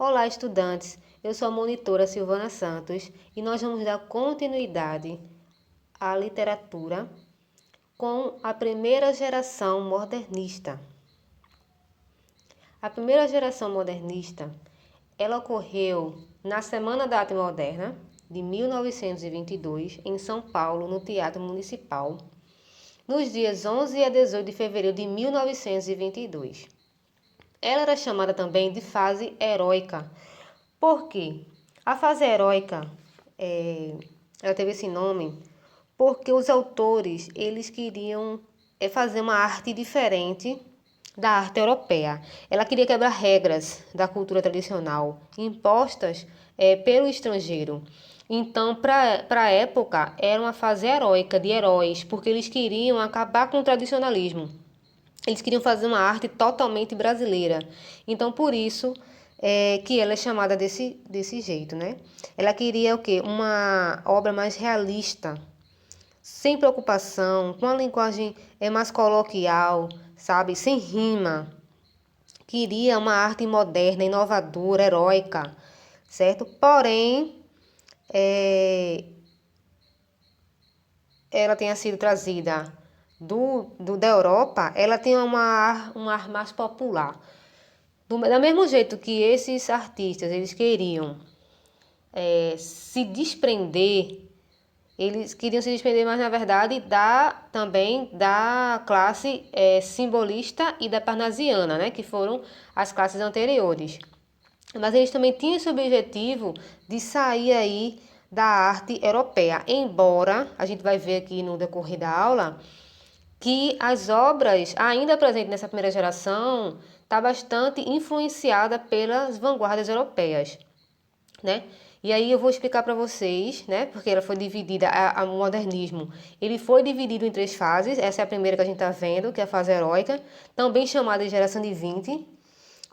Olá, estudantes! Eu sou a monitora Silvana Santos e nós vamos dar continuidade à literatura com a primeira geração modernista. A primeira geração modernista, ela ocorreu na Semana da Arte Moderna de 1922 em São Paulo, no Teatro Municipal, nos dias 11 a 18 de fevereiro de 1922. Ela era chamada também de fase heróica. Por quê? A fase heróica, ela teve esse nome porque os autores eles queriam fazer uma arte diferente da arte europeia. Ela queria quebrar regras da cultura tradicional impostas pelo estrangeiro. Então, para a época, era uma fase heróica de heróis, porque eles queriam acabar com o tradicionalismo. Eles queriam fazer uma arte totalmente brasileira. Então, por isso que ela é chamada desse jeito, né? Ela queria o quê? Uma obra mais realista, sem preocupação, com uma linguagem mais coloquial, sabe? Sem rima. Queria uma arte moderna, inovadora, heróica, certo? Porém, ela tenha sido trazida da Europa, ela tem um ar mais popular. Do mesmo jeito que esses artistas eles queriam se desprender, eles queriam se desprender, mas na verdade também da classe simbolista e da parnasiana, né, que foram as classes anteriores. Mas eles também tinham esse objetivo de sair aí da arte europeia, embora a gente vai ver aqui no decorrer da aula que as obras ainda presentes nessa primeira geração está bastante influenciada pelas vanguardas europeias, né? E aí eu vou explicar para vocês, né? Porque ela foi dividida, o modernismo, ele foi dividido em 3 fases. Essa é a primeira que a gente está vendo, que é a fase heróica, também chamada de geração de 20.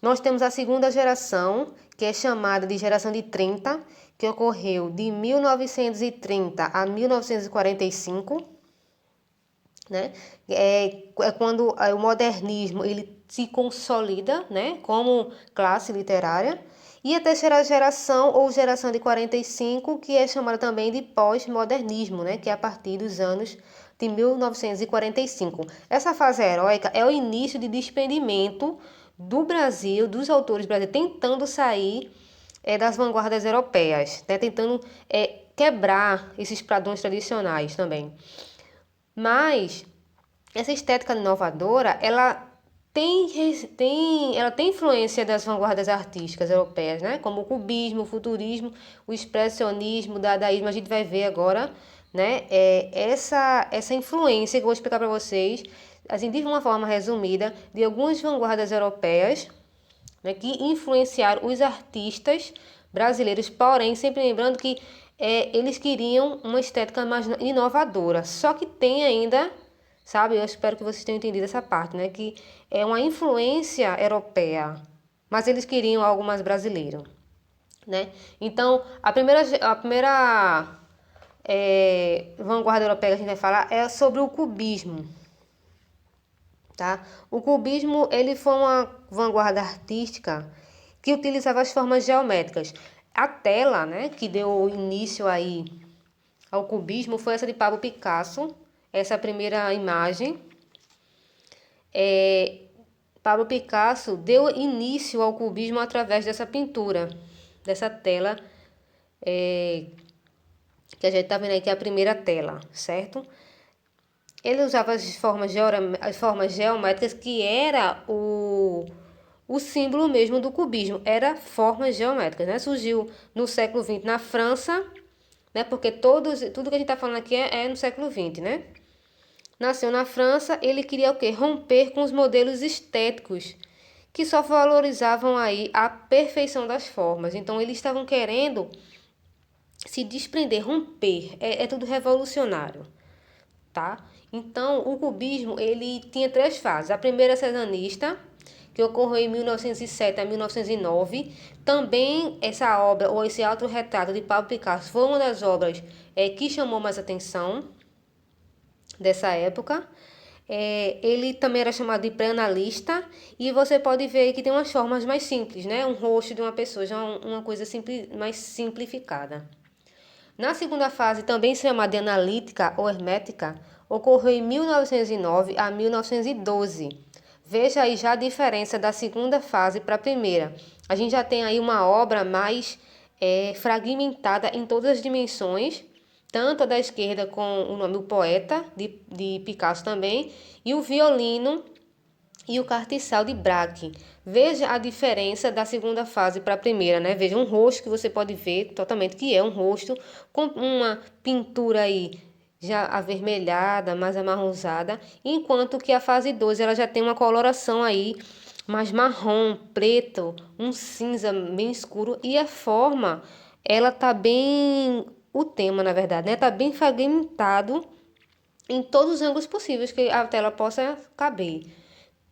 Nós temos a segunda geração, que é chamada de geração de 30, que ocorreu de 1930 a 1945, né? É quando o modernismo ele se consolida, né, como classe literária. E a terceira geração, ou geração de 45, que é chamada também de pós-modernismo, né, que é a partir dos anos de 1945. Essa fase heróica é o início de desprendimento do Brasil, dos autores brasileiros, tentando sair das vanguardas europeias, né, tentando quebrar esses padrões tradicionais também. Mas essa estética inovadora, ela tem influência das vanguardas artísticas europeias, né? Como o cubismo, o futurismo, o expressionismo, o dadaísmo. A gente vai ver agora, né? Essa influência que eu vou explicar para vocês, assim, de uma forma resumida, de algumas vanguardas europeias, né, que influenciaram os artistas brasileiros, porém, sempre lembrando que eles queriam uma estética mais inovadora, só que tem ainda, sabe, eu espero que vocês tenham entendido essa parte, né, que é uma influência europeia, mas eles queriam algo mais brasileiro, né? Então, a primeira vanguarda europeia que a gente vai falar é sobre o cubismo. Tá? O cubismo ele foi uma vanguarda artística que utilizava as formas geométricas. A tela, né, que deu início aí ao cubismo foi essa de Pablo Picasso, essa primeira imagem. Pablo Picasso deu início ao cubismo através dessa pintura, dessa tela que a gente está vendo aí, que é a primeira tela, certo? Ele usava as formas geométricas, que era o símbolo mesmo do cubismo, era formas geométricas, né? Surgiu no século XX na França, né? Porque tudo que a gente está falando aqui é no século XX, né? Nasceu na França, ele queria o quê? Romper com os modelos estéticos, que só valorizavam aí a perfeição das formas. Então, eles estavam querendo se desprender, romper, é tudo revolucionário, tá? Então, o cubismo, ele tinha 3 fases. A primeira cezanista, que ocorreu em 1907 a 1909. Também essa obra, ou esse autorretrato de Pablo Picasso, foi uma das obras que chamou mais atenção dessa época. Ele também era chamado de pré-analista, e você pode ver que tem umas formas mais simples, né? Um rosto de uma pessoa, já uma coisa mais simplificada. Na segunda fase, também chamada de analítica ou hermética, ocorreu em 1909 a 1912. Veja aí já a diferença da segunda fase para a primeira. A gente já tem aí uma obra mais fragmentada em todas as dimensões, tanto a da esquerda com o nome O Poeta, de Picasso também, e o Violino e o Cartiçal de Braque. Veja a diferença da segunda fase para a primeira, né? Veja um rosto que você pode ver totalmente que é um rosto com uma pintura aí já avermelhada, mais amarronzada, enquanto que a fase 2 ela já tem uma coloração aí mais marrom, preto, um cinza bem escuro, e a forma ela tá bem, o tema na verdade, né? Tá bem fragmentado em todos os ângulos possíveis que a tela possa caber.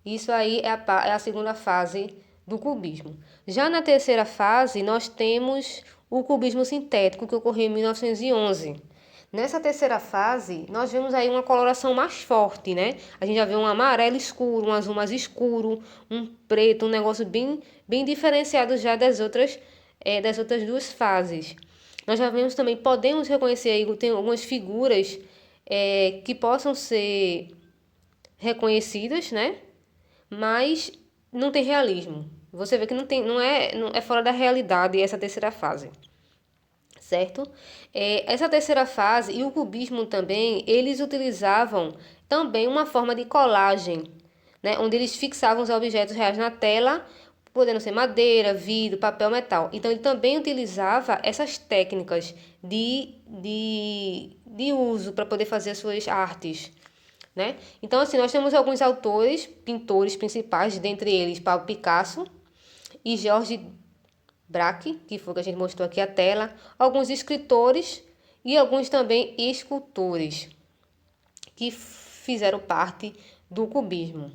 Isso aí é a segunda fase do cubismo. Já na terceira fase, nós temos o cubismo sintético, que ocorreu em 1911. Nessa terceira fase, nós vemos aí uma coloração mais forte, né? A gente já vê um amarelo escuro, um azul mais escuro, um preto, um negócio bem diferenciado já das outras duas fases. Nós já vemos também, podemos reconhecer aí, tem algumas figuras que possam ser reconhecidas, né? Mas não tem realismo. Você vê que não é fora da realidade essa terceira fase, certo? Essa terceira fase e o cubismo também, eles utilizavam também uma forma de colagem, né? Onde eles fixavam os objetos reais na tela, podendo ser madeira, vidro, papel, metal. Então ele também utilizava essas técnicas de uso para poder fazer as suas artes, né? Então, assim, nós temos alguns autores, pintores principais, dentre eles Pablo Picasso e Georges Braque, que foi o que a gente mostrou aqui a tela, alguns escritores e alguns também escultores que fizeram parte do cubismo.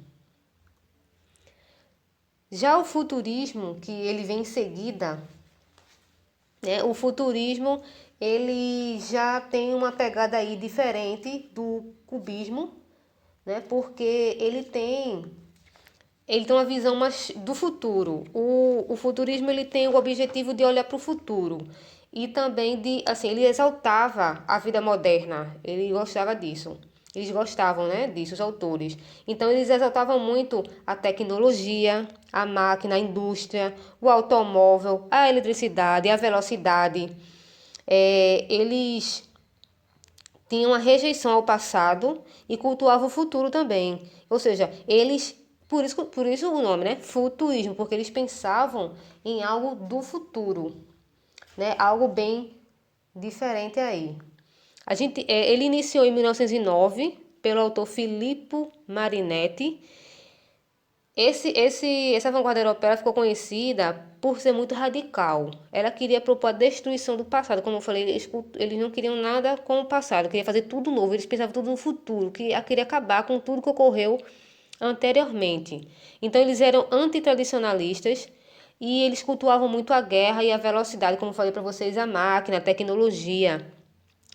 Já o futurismo, que ele vem em seguida, né? O futurismo ele já tem uma pegada aí diferente do cubismo, né? Porque ele tem uma visão mais do futuro. O futurismo ele tem o objetivo de olhar para o futuro e também de, assim, ele exaltava a vida moderna. Ele gostava disso. Eles gostavam, né, disso, os autores. Então eles exaltavam muito a tecnologia, a máquina, a indústria, o automóvel, a eletricidade, a velocidade. Eles tinham uma rejeição ao passado e cultuavam o futuro também. Ou seja, por isso o nome, né? Futurismo, porque eles pensavam em algo do futuro, né? Algo bem diferente aí. Ele iniciou em 1909 pelo autor Filippo Marinetti. Essa vanguarda europeia ficou conhecida por ser muito radical. Ela queria propor a destruição do passado. Como eu falei, eles não queriam nada com o passado, queriam fazer tudo novo. Eles pensavam tudo no futuro, queria acabar com tudo que ocorreu anteriormente. Então, eles eram antitradicionalistas e eles cultuavam muito a guerra e a velocidade, como eu falei para vocês, a máquina, a tecnologia.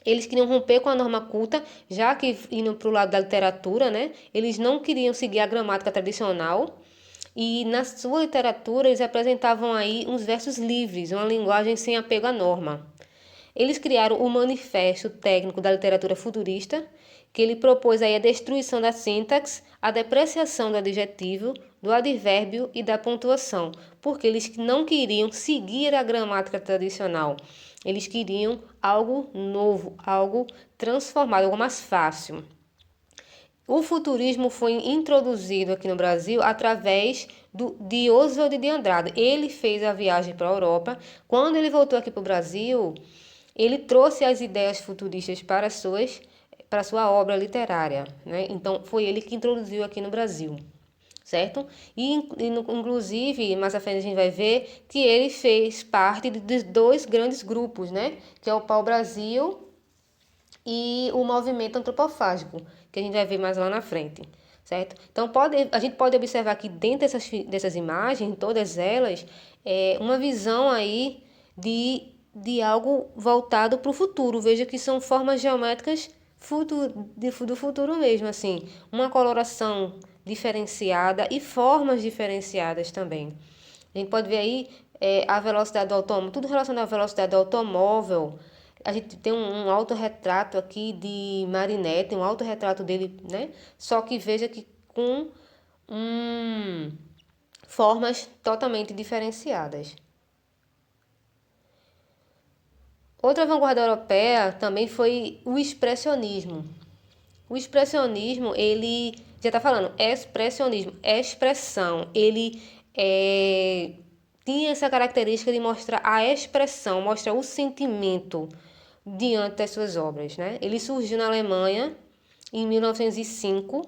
Eles queriam romper com a norma culta, já que indo para o lado da literatura, né? Eles não queriam seguir a gramática tradicional. E na sua literatura eles apresentavam aí uns versos livres, uma linguagem sem apego à norma. Eles criaram o Manifesto Técnico da Literatura Futurista, que ele propôs aí a destruição da sintaxe, a depreciação do adjetivo, do advérbio e da pontuação, porque eles não queriam seguir a gramática tradicional. Eles queriam algo novo, algo transformado, algo mais fácil. O futurismo foi introduzido aqui no Brasil através de Oswald de Andrade. Ele fez a viagem para a Europa. Quando ele voltou aqui para o Brasil, ele trouxe as ideias futuristas para a sua obra literária, né? Então, foi ele que introduziu aqui no Brasil, certo? Inclusive, mais à frente a gente vai ver que ele fez parte de dois grandes grupos, né? Que é o Pau-Brasil e o movimento antropofágico, que a gente vai ver mais lá na frente, certo? Então, a gente pode observar que dentro dessas imagens, todas elas, uma visão aí de algo voltado para o futuro. Veja que são formas geométricas do futuro mesmo, assim, uma coloração diferenciada e formas diferenciadas também. A gente pode ver aí a velocidade do automóvel, tudo relacionado à velocidade do automóvel. A gente tem um autorretrato aqui de Marinette, um autorretrato dele, né? Só que veja que com formas totalmente diferenciadas. Outra vanguarda europeia também foi o expressionismo. O expressionismo, ele já está falando, expressionismo, expressão. Ele tinha essa característica de mostrar a expressão, mostrar o sentimento diante das suas obras, né? Ele surgiu na Alemanha em 1905,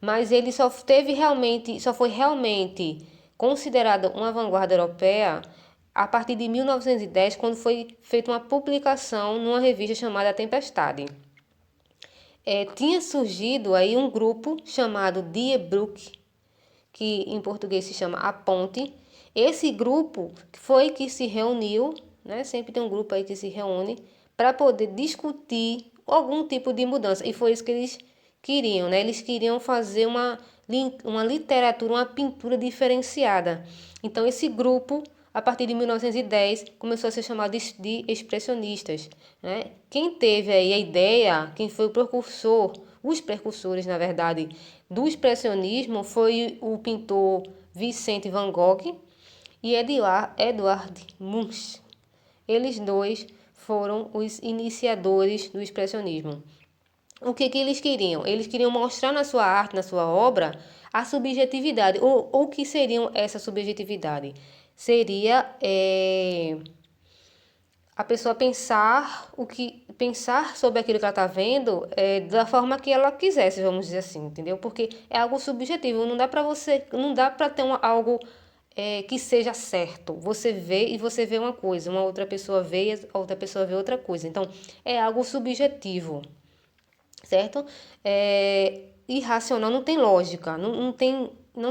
mas ele só foi realmente considerado uma vanguarda europeia a partir de 1910, quando foi feita uma publicação numa revista chamada Tempestade. Tinha surgido aí um grupo chamado Die Brücke, que em português se chama A Ponte. Esse grupo foi que se reuniu, né? Sempre tem um grupo aí que se reúne para poder discutir algum tipo de mudança. E foi isso que eles queriam, né? Eles queriam fazer uma literatura, uma pintura diferenciada. Então esse grupo, a partir de 1910, começou a ser chamado de expressionistas, né? Quem teve aí a ideia, quem foi o precursor, os precursores, na verdade, do expressionismo foi o pintor Vicente Van Gogh e Edward Munch. Eles dois foram os iniciadores do expressionismo. O que eles queriam? Eles queriam mostrar na sua arte, na sua obra, a subjetividade. Ou o que seria essa subjetividade? Seria a pessoa pensar sobre aquilo que ela está vendo da forma que ela quisesse, vamos dizer assim, entendeu? Porque é algo subjetivo, não dá para ter algo que seja certo. Você vê e você vê uma coisa, uma outra pessoa vê e a outra pessoa vê outra coisa. Então, é algo subjetivo, certo? Irracional, não tem lógica, não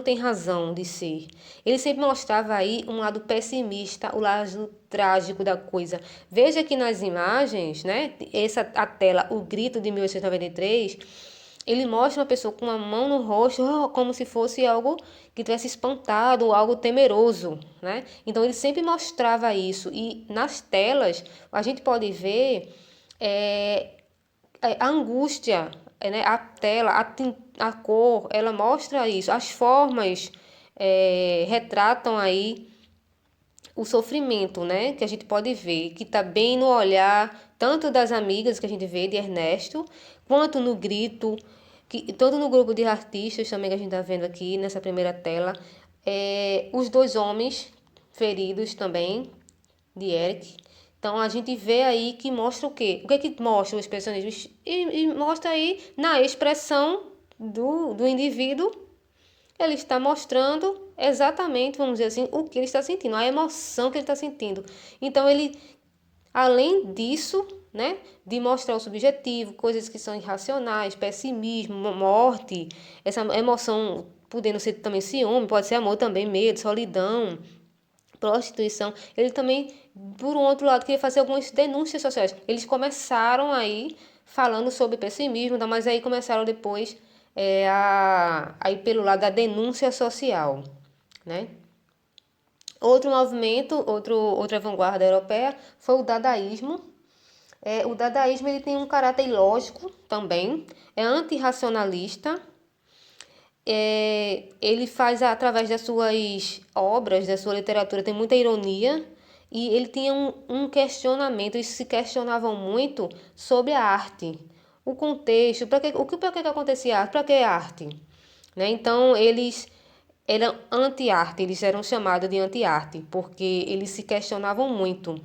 tem razão de ser. Ele sempre mostrava aí um lado pessimista, o lado trágico da coisa. Veja que nas imagens, né, a tela, o grito de 1893, ele mostra uma pessoa com uma mão no rosto, como se fosse algo que tivesse espantado, algo temeroso, né? Então ele sempre mostrava isso. E nas telas a gente pode ver a angústia, né? A tela, a cor, ela mostra isso. As formas retratam aí o sofrimento, né? Que a gente pode ver, que está bem no olhar, tanto das amigas que a gente vê de Ernesto, quanto no grito, todo no grupo de artistas também que a gente está vendo aqui nessa primeira tela. Os dois homens feridos também, de Eric. Então a gente vê aí que mostra o quê? O que é que mostra o expressionismo? E mostra aí na expressão do indivíduo, ele está mostrando exatamente, vamos dizer assim, o que ele está sentindo, a emoção que ele está sentindo. Então ele, além disso, né, de mostrar o subjetivo, coisas que são irracionais, pessimismo, morte, essa emoção podendo ser também ciúme, pode ser amor também, medo, solidão, prostituição. Ele também, por um outro lado, queria fazer algumas denúncias sociais. Eles começaram aí falando sobre pessimismo, mas aí começaram depois a ir pelo lado da denúncia social, né? Outro movimento, outra vanguarda europeia foi o dadaísmo. O dadaísmo ele tem um caráter lógico também, é antirracionalista. Ele faz através das suas obras, da sua literatura, tem muita ironia e ele tinha um questionamento, eles se questionavam muito sobre a arte, o contexto, para que acontecia arte, para que arte, né? Então eles eram anti-arte, eles eram chamados de anti-arte, porque eles se questionavam muito.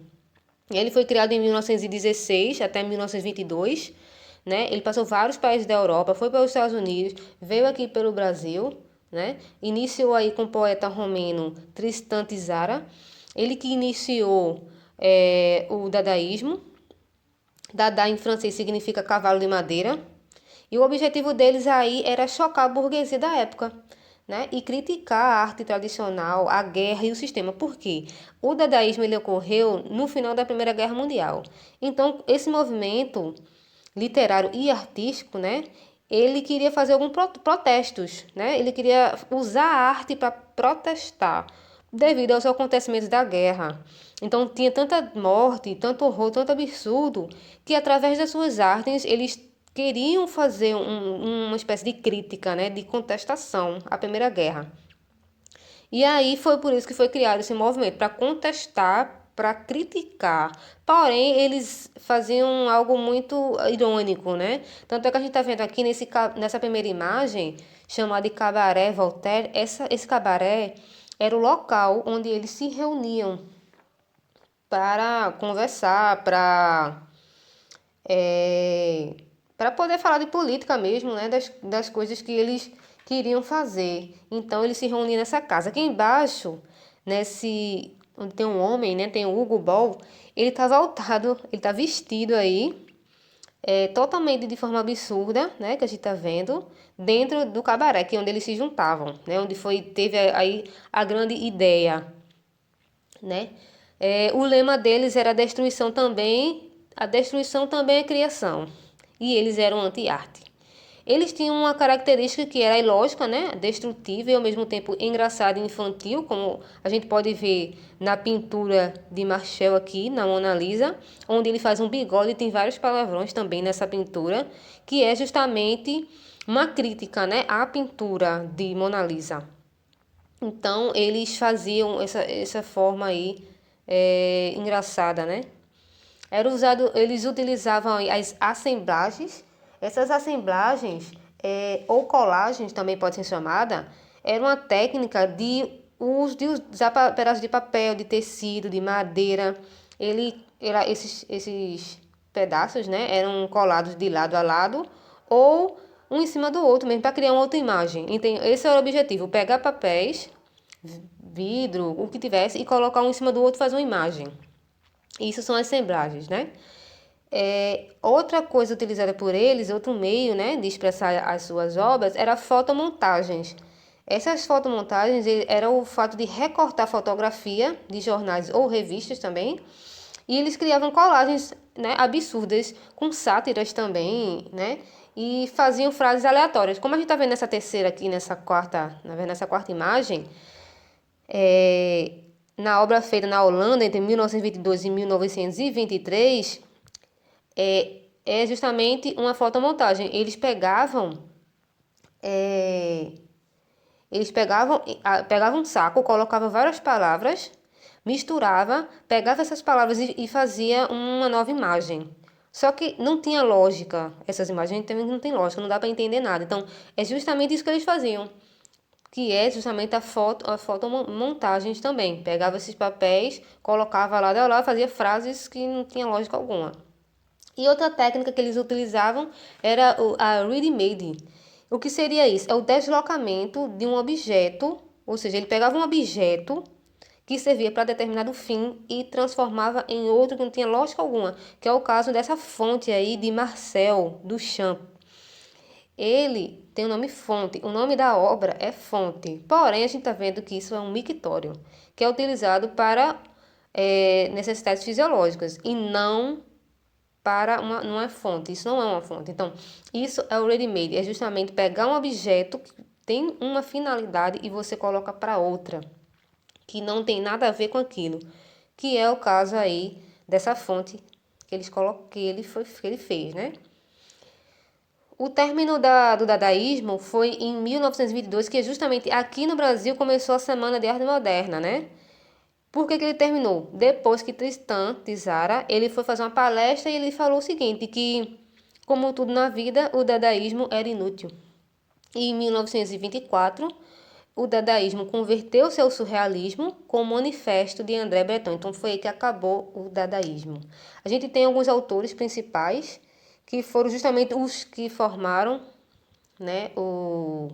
Ele foi criado em 1916 até 1922, né? Ele passou vários países da Europa, foi para os Estados Unidos, veio aqui pelo Brasil, né? Iniciou aí com o poeta romeno Tristan Tzara, ele que iniciou o dadaísmo. Dada em francês significa cavalo de madeira. E o objetivo deles aí era chocar a burguesia da época, né? E criticar a arte tradicional, a guerra e o sistema. Por quê? O dadaísmo ele ocorreu no final da Primeira Guerra Mundial. Então, esse movimento literário e artístico, né? Ele queria fazer alguns protestos, né? Ele queria usar a arte para protestar devido aos acontecimentos da guerra. Então tinha tanta morte, tanto horror, tanto absurdo, que através das suas artes eles queriam fazer uma espécie de crítica, né? De contestação à Primeira Guerra. E aí foi por isso que foi criado esse movimento, para contestar, para criticar. Porém, eles faziam algo muito irônico, né? Tanto é que a gente está vendo aqui nessa primeira imagem, chamada de Cabaré Voltaire, esse cabaré era o local onde eles se reuniam para conversar, para poder falar de política mesmo, né? Das coisas que eles queriam fazer. Então eles se reuniam nessa casa. Aqui embaixo, onde tem um homem, né? Tem o Hugo Ball. Ele tá voltado, ele tá vestido aí, totalmente de forma absurda, né? Que a gente tá vendo, dentro do cabaré, que é onde eles se juntavam, né? Teve aí a grande ideia, né? O lema deles era a destruição também é criação. E eles eram anti-arte. Eles tinham uma característica que era ilógica, né? Destrutiva e ao mesmo tempo engraçada e infantil, como a gente pode ver na pintura de Marcel aqui, na Mona Lisa, onde ele faz um bigode e tem vários palavrões também nessa pintura, que é justamente uma crítica, né, à pintura de Mona Lisa. Então, eles faziam essa forma aí engraçada, né? Eles utilizavam as assemblagens. Essas assemblagens, ou colagens, também pode ser chamada, era uma técnica de uso de usar pedaços de papel, de tecido, de madeira. Esses pedaços, né, eram colados de lado a lado ou um em cima do outro mesmo para criar uma outra imagem. Então, esse era o objetivo: pegar papéis, vidro, o que tivesse e colocar um em cima do outro e fazer uma imagem. Isso são assemblagens, né? Outra coisa utilizada por eles, outro meio, né, de expressar as suas obras, era fotomontagens. Essas fotomontagens era o fato de recortar fotografia de jornais ou revistas também, e eles criavam colagens, né, absurdas, com sátiras também, né, e faziam frases aleatórias. Como a gente está vendo nessa terceira aqui, nessa quarta imagem, na obra feita na Holanda entre 1922 e 1923, é justamente uma fotomontagem. Pegavam um saco, colocavam várias palavras, misturava, pegava essas palavras e fazia uma nova imagem. Só que não tinha lógica. Essas imagens também não tem lógica, não dá para entender nada. Então, é justamente isso que eles faziam, que é justamente a fotomontagens também. Pegava esses papéis, colocava lá e lá, fazia frases que não tinha lógica alguma. E outra técnica que eles utilizavam era a ready-made. O que seria isso? É o deslocamento de um objeto, ou seja, ele pegava um objeto que servia para determinado fim e transformava em outro que não tinha lógica alguma, que é o caso dessa fonte aí de Marcel Duchamp. Ele tem o nome fonte, o nome da obra é fonte, porém a gente está vendo que isso é um mictório, que é utilizado para necessidades fisiológicas e não não é fonte, isso não é uma fonte. Então, isso é o ready-made, é justamente pegar um objeto que tem uma finalidade e você coloca para outra, que não tem nada a ver com aquilo, que é o caso aí dessa fonte que ele fez, né? O término do dadaísmo foi em 1922, que é justamente aqui no Brasil começou a Semana de Arte Moderna, né? Por que ele terminou? Depois que Tristan Tzara, ele foi fazer uma palestra e ele falou o seguinte, que, como tudo na vida, o dadaísmo era inútil. E em 1924, o dadaísmo converteu-se ao surrealismo com o manifesto de André Breton. Então foi aí que acabou o dadaísmo. A gente tem alguns autores principais que foram justamente os que formaram, né, o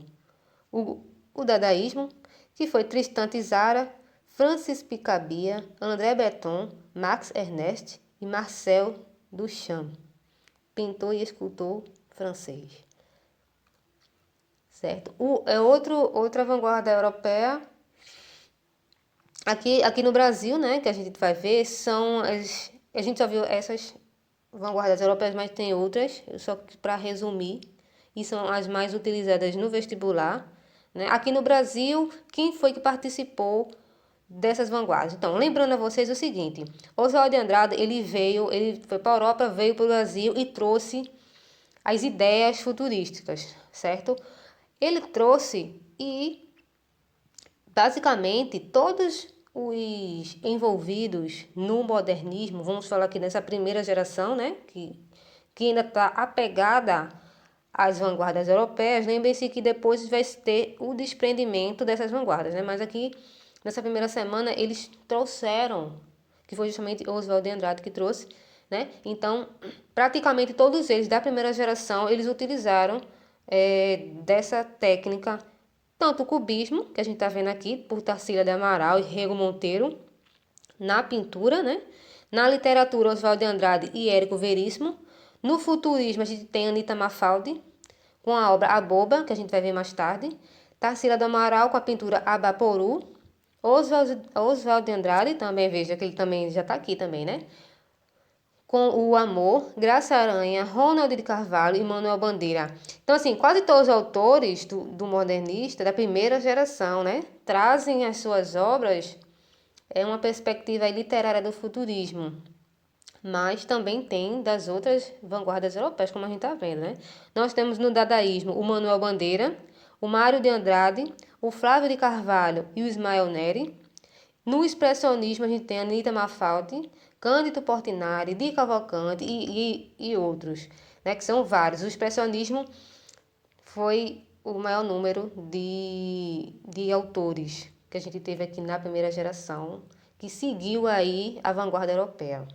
dadaísmo, que foi Tristan Tzara, Francis Picabia, André Breton, Max Ernst e Marcel Duchamp, pintor e escultor francês. Certo? Outra vanguarda europeia, aqui no Brasil, né, que a gente vai ver, a gente já viu essas vanguardas europeias, mas tem outras, só que para resumir, e são as mais utilizadas no vestibular, né? Aqui no Brasil, quem foi que participou dessas vanguardas? Então, lembrando a vocês o seguinte, Oswald de Andrade, ele foi para a Europa, veio para o Brasil e trouxe as ideias futurísticas, certo? Ele trouxe e, basicamente, todos os envolvidos no modernismo, vamos falar aqui nessa primeira geração, né, que ainda está apegada às vanguardas europeias, lembre-se que depois vai ter o desprendimento dessas vanguardas, né, mas aqui, nessa primeira semana, eles trouxeram, que foi justamente Oswald de Andrade que trouxe, né, então, praticamente todos eles da primeira geração, eles utilizaram dessa técnica, tanto o cubismo, que a gente está vendo aqui, por Tarsila de Amaral e Rego Monteiro, na pintura, né? Na literatura, Oswald de Andrade e Érico Veríssimo. No futurismo, a gente tem Anita Mafaldi, com a obra A Boba, que a gente vai ver mais tarde. Tarsila do Amaral, com a pintura Abaporu. Oswald de Andrade, também veja que ele também já está aqui também, né? Com o Amor, Graça Aranha, Ronald de Carvalho e Manuel Bandeira. Então, assim, quase todos os autores do modernista, da primeira geração, né, trazem as suas obras uma perspectiva literária do futurismo, mas também tem das outras vanguardas europeias, como a gente está vendo, né? Nós temos no dadaísmo o Manuel Bandeira, o Mário de Andrade, o Flávio de Carvalho e o Ismael Neri. No expressionismo, a gente tem Anita Mafaldi, Cândido Portinari, Di Cavalcanti e outros, né, que são vários. O expressionismo foi o maior número de autores que a gente teve aqui na primeira geração, que seguiu aí a vanguarda europeia.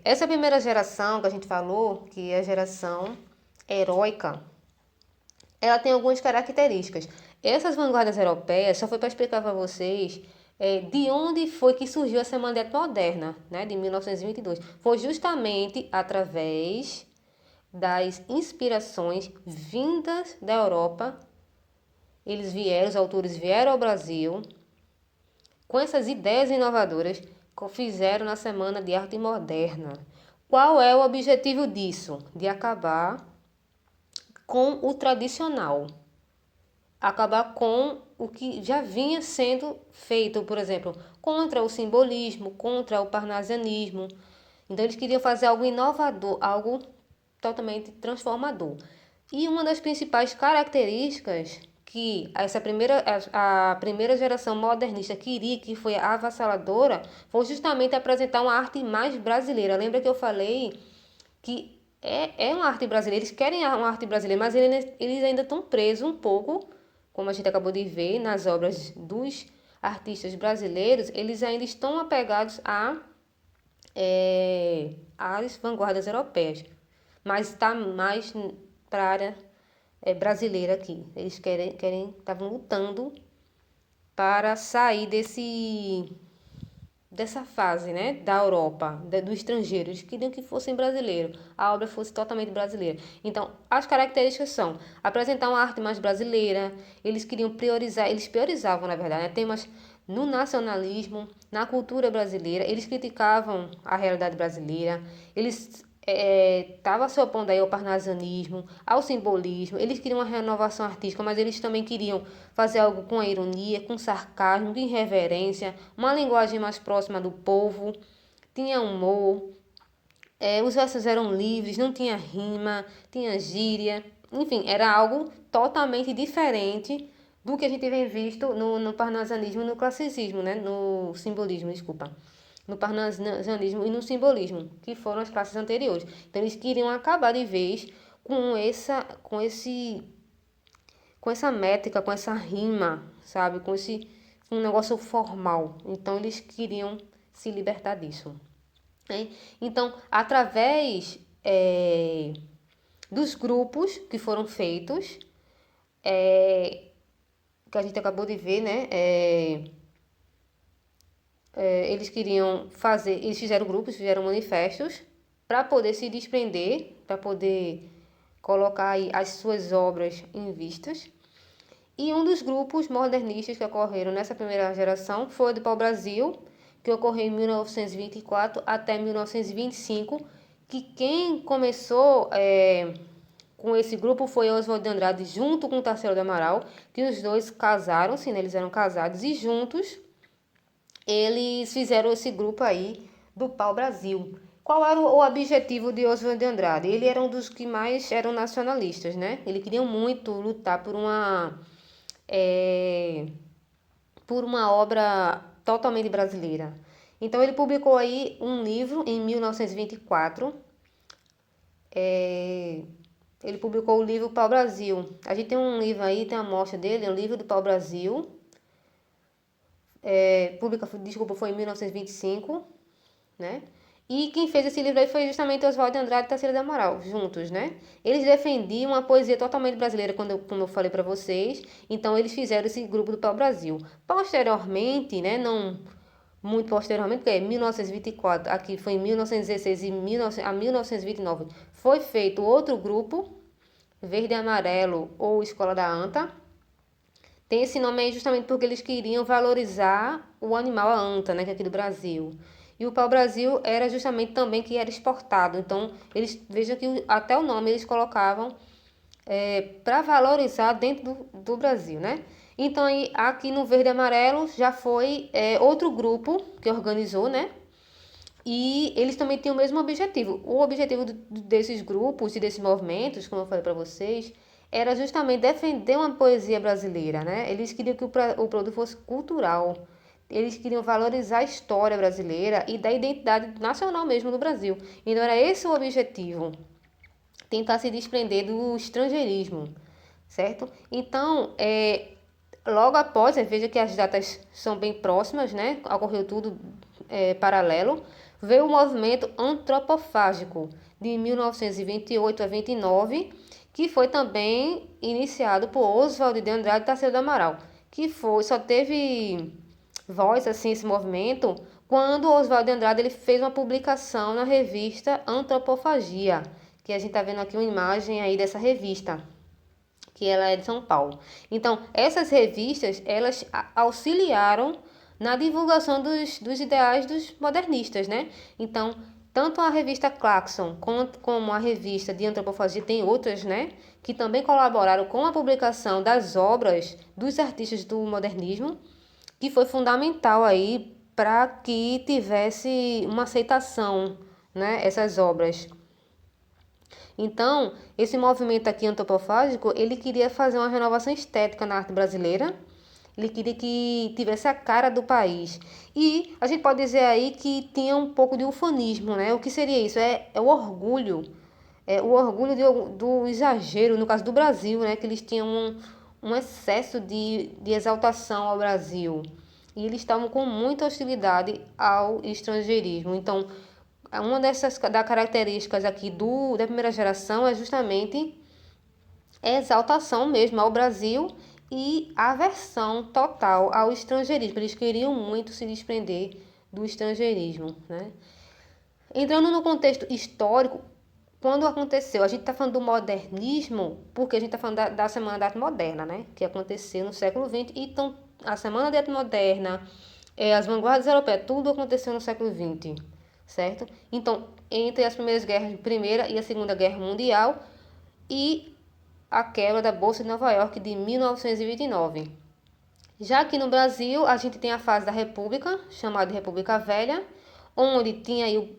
Essa primeira geração que a gente falou, que é a geração heróica, ela tem algumas características. Essas vanguardas europeias, só foi para explicar para vocês de onde foi que surgiu essa manguete moderna, né, de 1922. Foi justamente através das inspirações vindas da Europa. Eles vieram, os autores vieram ao Brasil com essas ideias inovadoras que fizeram na Semana de Arte Moderna. Qual é o objetivo disso? De acabar com o tradicional, acabar com o que já vinha sendo feito, por exemplo, contra o simbolismo, contra o parnasianismo. Então eles queriam fazer algo inovador, algo totalmente transformador. E uma das principais características que a primeira geração modernista queria, que foi avassaladora, foi justamente apresentar uma arte mais brasileira. Lembra que eu falei que é uma arte brasileira, eles querem uma arte brasileira, mas eles ainda estão presos um pouco, como a gente acabou de ver nas obras dos artistas brasileiros, eles ainda estão apegados às vanguardas europeias, mas está mais para a área brasileira aqui. Eles estavam lutando para sair dessa fase, né, da Europa, do estrangeiro. Eles queriam que fossem brasileiros, a obra fosse totalmente brasileira. Então, as características são apresentar uma arte mais brasileira, eles queriam priorizar, eles priorizavam, na verdade, né, temas no nacionalismo, na cultura brasileira, eles criticavam a realidade brasileira, eles estavam se opondo aí ao parnasianismo, ao simbolismo, eles queriam uma renovação artística, mas eles também queriam fazer algo com a ironia, com sarcasmo, com irreverência, uma linguagem mais próxima do povo, tinha humor, os versos eram livres, não tinha rima, tinha gíria, enfim, era algo totalmente diferente do que a gente vem visto no parnasianismo e no classicismo, né? No simbolismo, desculpa. No parnasianismo e no simbolismo, que foram as classes anteriores. Então eles queriam acabar de vez com essa métrica, com essa rima, sabe? Com esse um negócio formal. Então eles queriam se libertar disso. Né? Então, através dos grupos que foram feitos, que a gente acabou de ver, né? Eles queriam fazer, eles fizeram grupos, fizeram manifestos para poder se desprender, para poder colocar aí as suas obras em vistas. E um dos grupos modernistas que ocorreram nessa primeira geração foi do pau-brasil, que ocorreu em 1924 até 1925, que quem começou com esse grupo foi Oswald de Andrade junto com Tarsila do Amaral, que os dois casaram-se, né? Eles eram casados e juntos eles fizeram esse grupo aí do Pau-Brasil. Qual era o objetivo de Oswald de Andrade? Ele era um dos que mais eram nacionalistas, né? Ele queria muito lutar por uma obra totalmente brasileira. Então ele publicou aí um livro em 1924. Ele publicou o livro Pau-Brasil. A gente tem um livro aí, tem a amostra dele, é o livro do Pau-Brasil. Foi em 1925, né? E quem fez esse livro aí foi justamente Oswald de Andrade e Tarsila de Amaral, juntos, né? Eles defendiam uma poesia totalmente brasileira, como eu falei para vocês. Então, eles fizeram esse grupo do Pau-Brasil. Posteriormente, né? Não muito posteriormente, porque é 1924, aqui foi em 1916 e 1929, foi feito outro grupo, Verde e Amarelo ou Escola da Anta. Tem esse nome aí justamente porque eles queriam valorizar o animal, a anta, né, que é aqui do Brasil. E o pau-brasil era justamente também que era exportado. Então, eles vejam que até o nome eles colocavam para valorizar dentro do Brasil, né? Então, aí, aqui no Verde e Amarelo já foi outro grupo que organizou, né? E eles também tinham o mesmo objetivo. O objetivo desses grupos e desses movimentos, como eu falei para vocês, era justamente defender uma poesia brasileira, né? Eles queriam que o produto fosse cultural. Eles queriam valorizar a história brasileira e da identidade nacional mesmo do Brasil. Então era esse o objetivo, tentar se desprender do estrangeirismo, certo? Então, logo após, veja que as datas são bem próximas, né? Ocorreu tudo paralelo. Veio o movimento antropofágico de 1928 a 29, que foi também iniciado por Oswald de Andrade e Tarsila do Amaral, que só teve voz assim esse movimento quando Oswald de Andrade ele fez uma publicação na revista Antropofagia, que a gente está vendo aqui uma imagem aí dessa revista, que ela é de São Paulo. Então, essas revistas, elas auxiliaram na divulgação dos ideais dos modernistas, né? Então, tanto a revista Claxon como a revista de Antropofagia, tem outras, né? Que também colaboraram com a publicação das obras dos artistas do modernismo, que foi fundamental aí para que tivesse uma aceitação, né? Essas obras. Então, esse movimento aqui antropofágico, ele queria fazer uma renovação estética na arte brasileira. Ele queria que tivesse a cara do país. E a gente pode dizer aí que tinha um pouco de ufanismo, né? O que seria isso? É o orgulho. É o orgulho do exagero, no caso do Brasil, né? Que eles tinham um excesso de exaltação ao Brasil. E eles estavam com muita hostilidade ao estrangeirismo. Então, uma dessas características aqui da primeira geração é justamente a exaltação mesmo ao Brasil e aversão total ao estrangeirismo. Eles queriam muito se desprender do estrangeirismo, né? Entrando no contexto histórico, quando aconteceu, a gente está falando do modernismo, porque a gente está falando da Semana da Arte Moderna, né? Que aconteceu no século XX. Então, a Semana da Arte Moderna, as vanguardas europeias, tudo aconteceu no século XX, certo? Então, entre as primeiras guerras, Primeira e a Segunda Guerra Mundial, e a quebra da Bolsa de Nova York de 1929. Já aqui no Brasil, a gente tem a fase da República, chamada de República Velha, onde tinha aí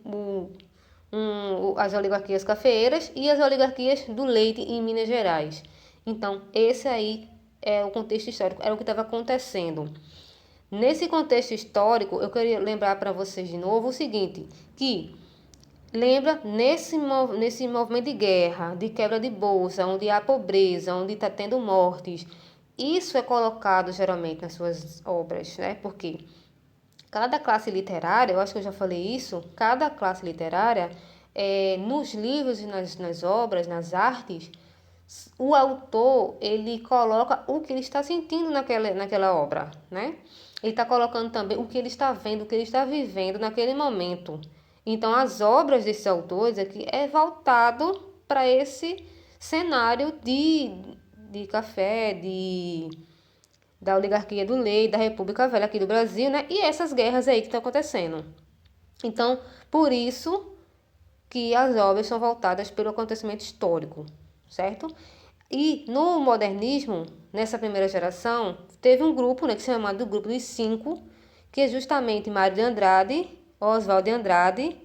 as oligarquias cafeeiras e as oligarquias do leite em Minas Gerais. Então, esse aí é o contexto histórico, era o que estava acontecendo. Nesse contexto histórico, eu queria lembrar para vocês de novo o seguinte, que lembra, nesse movimento de guerra, de quebra de bolsa, onde há pobreza, onde está tendo mortes, isso é colocado geralmente nas suas obras, né? Porque cada classe literária, eu acho que eu já falei isso, cada classe literária, nos livros e nas obras, nas artes, o autor, ele coloca o que ele está sentindo naquela obra, né? Ele está colocando também o que ele está vendo, o que ele está vivendo naquele momento. Então, as obras desses autores aqui é voltado para esse cenário de café, da oligarquia do Lei, da República Velha aqui do Brasil, né? E essas guerras aí que estão acontecendo. Então, por isso que as obras são voltadas pelo acontecimento histórico, certo? E no modernismo, nessa primeira geração, teve um grupo, né, que se chama do Grupo dos Cinco, que é justamente Mário de Andrade, Oswald de Andrade,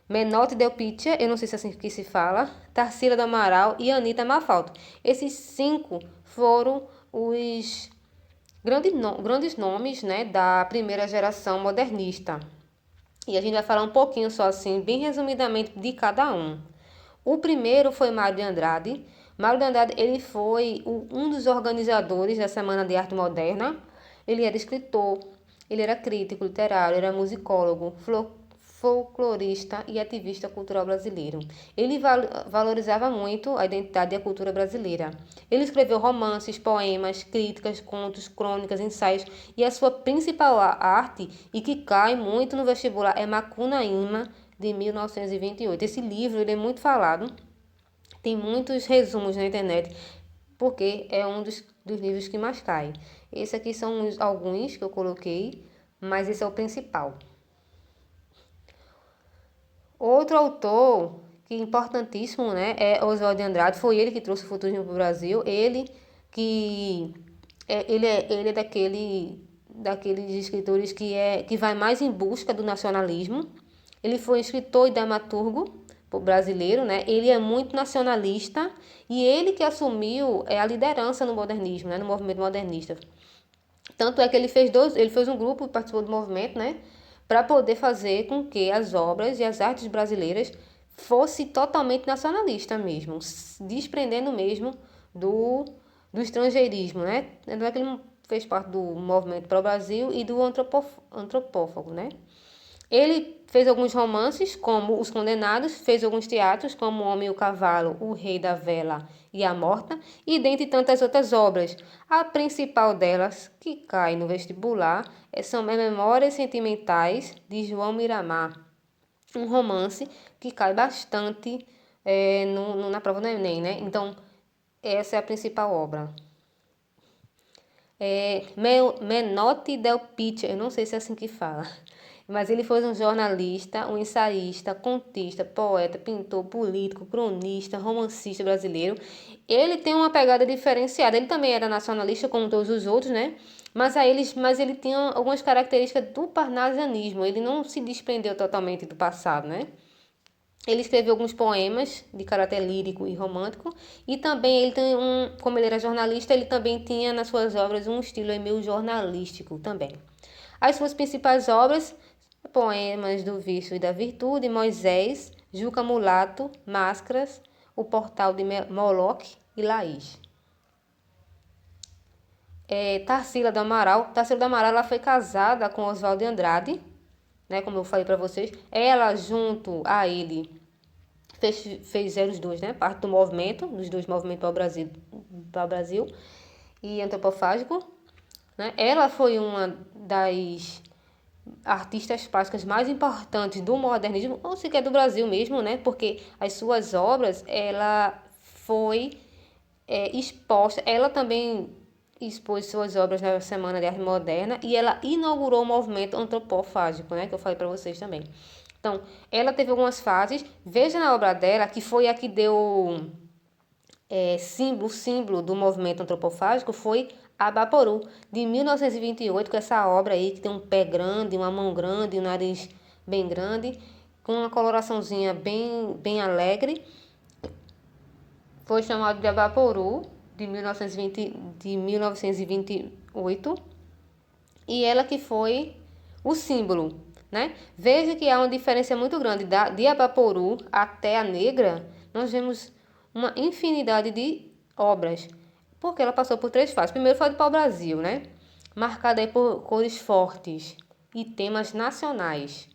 Menotti Del Pitta, eu não sei se é assim que se fala, Tarsila do Amaral e Anita Mafalda. Esses cinco foram os grandes nomes, né, da primeira geração modernista. E a gente vai falar um pouquinho só assim, bem resumidamente, de cada um. O primeiro foi Mário de Andrade. Mário de Andrade, ele foi um dos organizadores da Semana de Arte Moderna. Ele era escritor, ele era crítico literário, era musicólogo, folclorista e ativista cultural brasileiro. Ele valorizava muito a identidade e a cultura brasileira. Ele escreveu romances, poemas, críticas, contos, crônicas, ensaios, e a sua principal arte, e que cai muito no vestibular, é Macunaíma, de 1928. Esse livro ele é muito falado, tem muitos resumos na internet, porque é um dos livros que mais cai. Esse aqui são alguns que eu coloquei, mas esse é o principal. Outro autor que é importantíssimo, né, é Oswald de Andrade. Foi ele que trouxe o futurismo para o Brasil. Ele é daqueles escritores que vai mais em busca do nacionalismo. Ele foi escritor e dramaturgo brasileiro, né? Ele é muito nacionalista e ele que assumiu a liderança no modernismo, né, no movimento modernista. Tanto é que ele fez um grupo e participou do movimento, né, para poder fazer com que as obras e as artes brasileiras fosse totalmente nacionalista mesmo, desprendendo mesmo do, do estrangeirismo, né? Não é que ele fez parte do movimento para o Brasil e do antropófago, né? Ele fez alguns romances, como Os Condenados, fez alguns teatros, como O Homem e o Cavalo, O Rei da Vela e A Morta, e dentre tantas outras obras. A principal delas, que cai no vestibular, são Memórias Sentimentais, de João Miramar, um romance que cai bastante na prova do Enem, né? Então, essa é a principal obra. Menotti Del Pitta, eu não sei se é assim que fala, mas ele foi um jornalista, um ensaísta, contista, poeta, pintor, político, cronista, romancista brasileiro. Ele tem uma pegada diferenciada. Ele também era nacionalista, como todos os outros, né? Mas ele tinha algumas características do parnasianismo. Ele não se desprendeu totalmente do passado, né? Ele escreveu alguns poemas de caráter lírico e romântico, e também ele tem como ele era jornalista, ele também tinha nas suas obras um estilo meio jornalístico também. As suas principais obras, Poemas do Vício e da Virtude, Moisés, Juca Mulato, Máscaras, O Portal de Moloque e Laís. Tarsila do Amaral. Tarsila do Amaral, ela foi casada com Oswald de Andrade, né, como eu falei para vocês. Ela, junto a ele, fizeram os dois, né, parte do movimento, dos dois movimentos para o Brasil e antropofágico, né? Ela foi uma das artistas plásticas mais importantes do modernismo, ou sequer do Brasil mesmo, né? Porque as suas obras, ela foi exposta, ela também expôs suas obras na Semana de Arte Moderna e ela inaugurou o movimento antropofágico, né? Que eu falei para vocês também. Então, ela teve algumas fases. Veja na obra dela, que foi a que deu o símbolo do movimento antropofágico, foi Abaporu, de 1928, com essa obra aí, que tem um pé grande, uma mão grande, um nariz bem grande, com uma coloraçãozinha bem alegre. Foi chamado de Abaporu, de 1928, e ela que foi o símbolo, né? Veja que há uma diferença muito grande de Abaporu até a Negra. Nós vemos uma infinidade de obras, porque ela passou por três fases. Primeiro foi do pau-brasil, né? Marcada aí por cores fortes e temas nacionais.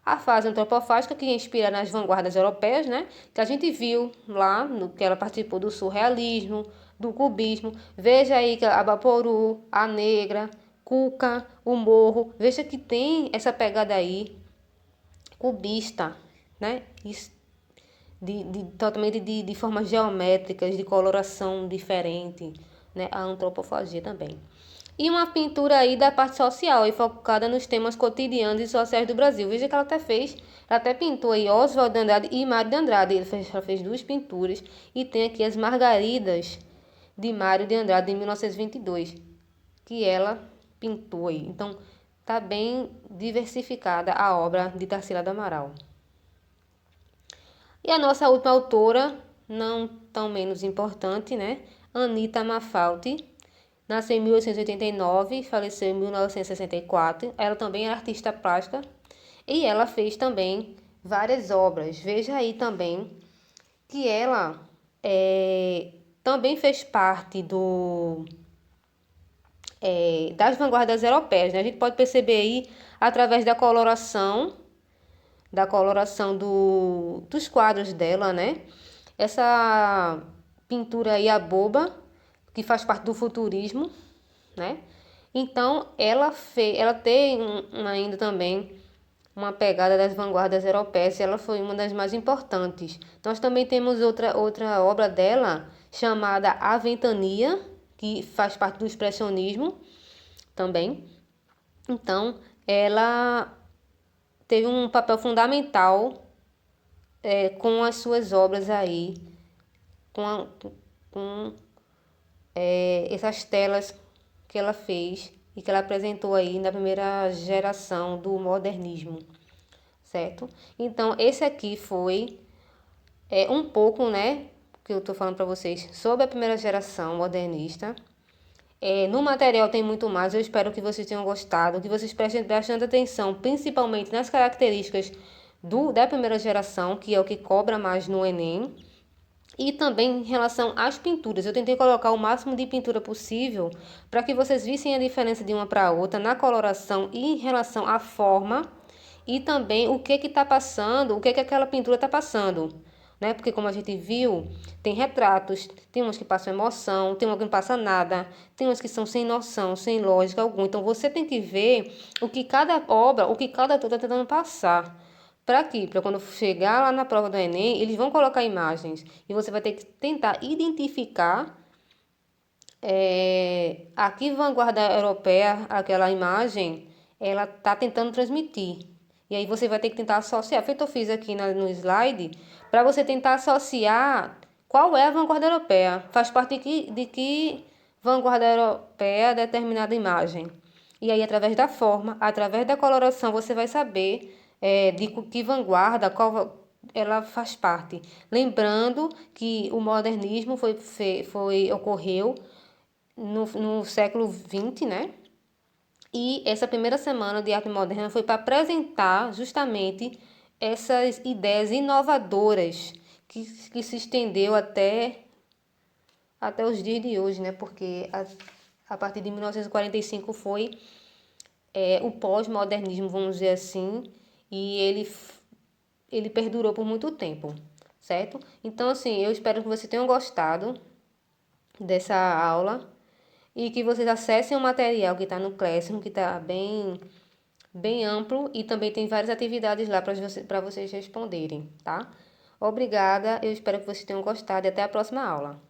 A fase antropofágica, que inspira nas vanguardas europeias, né? Que a gente viu lá, no que ela participou do surrealismo, do cubismo. Veja aí que a Abaporu, a Negra, Cuca, o Morro. Veja que tem essa pegada aí cubista, né? Totalmente de formas geométricas, de coloração diferente, né? A antropofagia também. E uma pintura aí da parte social, aí focada nos temas cotidianos e sociais do Brasil. Veja que ela até pintou aí Oswald de Andrade e Mário de Andrade. Ela fez duas pinturas e tem aqui as Margaridas de Mário de Andrade, em 1922, que ela pintou aí. Então, tá bem diversificada a obra de Tarsila do Amaral. E a nossa última autora, não tão menos importante, né? Anita Malfatti. Nasceu em 1889, faleceu em 1964. Ela também era artista plástica e ela fez também várias obras. Veja aí também que ela também fez parte das vanguardas europeias, né? A gente pode perceber aí através da coloração dos quadros dela, né? Essa pintura aí, a boba, que faz parte do futurismo, né? Então, ela tem ainda também uma pegada das vanguardas europeias, e ela foi uma das mais importantes. Nós também temos outra obra dela, chamada A Ventania, que faz parte do expressionismo também. Então, ela teve um papel fundamental com as suas obras aí, com, com essas telas que ela fez e que ela apresentou aí na primeira geração do modernismo, certo? Então, esse aqui foi um pouco, né, que eu estou falando para vocês sobre a primeira geração modernista. No material tem muito mais, eu espero que vocês tenham gostado, que vocês prestem bastante atenção, principalmente nas características da primeira geração, que é o que cobra mais no Enem, e também em relação às pinturas. Eu tentei colocar o máximo de pintura possível para que vocês vissem a diferença de uma para outra na coloração e em relação à forma e também o que está passando, o que aquela pintura está passando. Né? Porque como a gente viu, tem retratos, tem uns que passam emoção, tem uns que não passam nada, tem uns que são sem noção, sem lógica alguma. Então você tem que ver o que cada obra, o que cada autor está tentando passar. Para quê? Para quando chegar lá na prova do Enem, eles vão colocar imagens e você vai ter que tentar identificar a que vanguarda europeia aquela imagem ela está tentando transmitir. E aí você vai ter que tentar associar, feito eu fiz aqui no slide, para você tentar associar qual é a vanguarda europeia, faz parte de que vanguarda europeia determinada imagem. E aí, através da forma, através da coloração, você vai saber de que vanguarda, qual ela faz parte. Lembrando que o modernismo ocorreu no século XX, né? E essa primeira semana de arte moderna foi para apresentar justamente essas ideias inovadoras que se estendeu até os dias de hoje, né? Porque a partir de 1945 foi o pós-modernismo, vamos dizer assim, e ele perdurou por muito tempo, certo? Então, assim, eu espero que vocês tenham gostado dessa aula e que vocês acessem o material que está no Classroom, que está bem amplo e também tem várias atividades lá para vocês responderem, tá? Obrigada, eu espero que vocês tenham gostado e até a próxima aula.